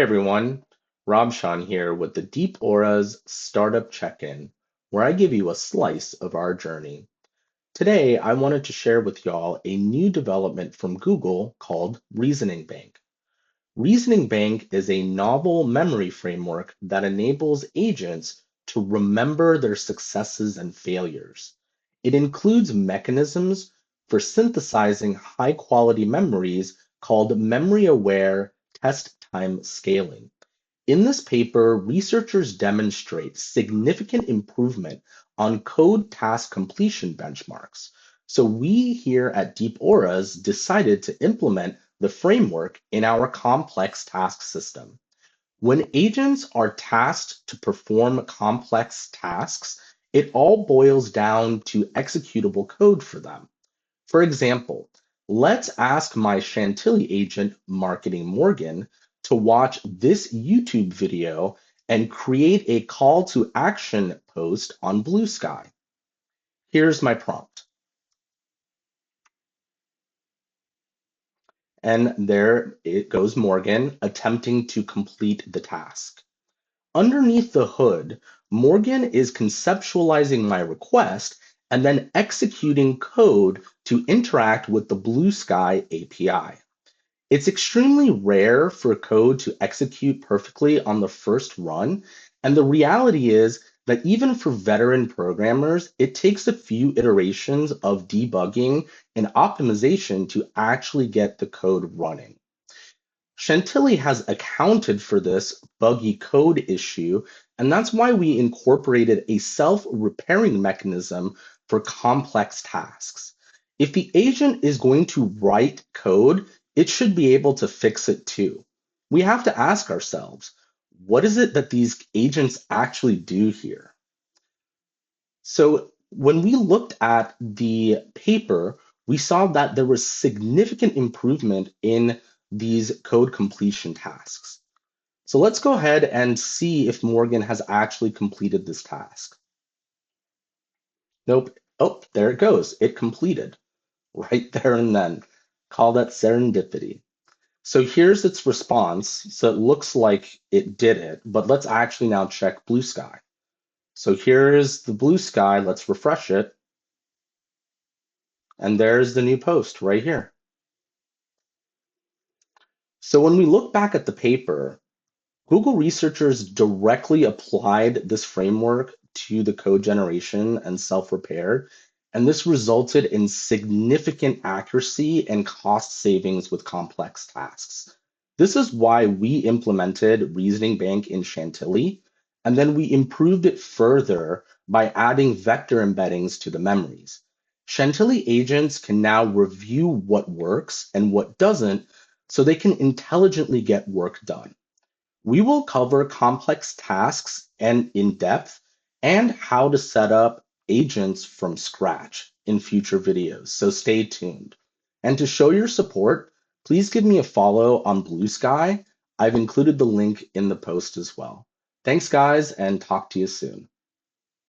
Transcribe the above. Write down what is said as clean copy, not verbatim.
Hey everyone, Rob Sean here with the Deep Aura's Startup Check-in, where I give you a slice of our journey. Today, I wanted to share with y'all a new development from Google called ReasoningBank. ReasoningBank is a novel memory framework that enables agents to remember their successes and failures. It includes mechanisms for synthesizing high-quality memories called memory-aware test time scaling. In this paper, researchers demonstrate significant improvement on code task completion benchmarks. So we here at Deep Auras decided to implement the framework in our complex task system. When agents are tasked to perform complex tasks, it all boils down to executable code for them. For example, let's ask my Chantilly agent, Marketing Morgan, to watch this YouTube video and create a call to action post on Blue Sky. Here's my prompt. And there it goes, Morgan, attempting to complete the task. Underneath the hood, Morgan is conceptualizing my request and then executing code to interact with the Blue Sky API. It's extremely rare for code to execute perfectly on the first run, and the reality is that even for veteran programmers, it takes a few iterations of debugging and optimization to actually get the code running. Chantilly has accounted for this buggy code issue, and that's why we incorporated a self-repairing mechanism for complex tasks. If the agent is going to write code, it should be able to fix it too. We have to ask ourselves, what is it that these agents actually do here? So when we looked at the paper, we saw that there was significant improvement in these code completion tasks. So let's go ahead and see if Morgan has actually completed this task. Nope. Oh, there it goes. It completed right there and then. Call that serendipity. So here's its response. So it looks like it did it, but let's actually now check Blue Sky. So here's the Blue Sky. Let's refresh it. And there's the new post right here. So when we look back at the paper, Google researchers directly applied this framework to the code generation and self-repair, and this resulted in significant accuracy and cost savings with complex tasks. This is why we implemented Reasoning Bank in Chantilly, and then we improved it further by adding vector embeddings to the memories. Chantilly agents can now review what works and what doesn't, so they can intelligently get work done. We will cover complex tasks and in depth and how to set up agents from scratch in future videos, so stay tuned. And to show your support, please give me a follow on Blue Sky. I've included the link in the post as well. Thanks, guys, and talk to you soon.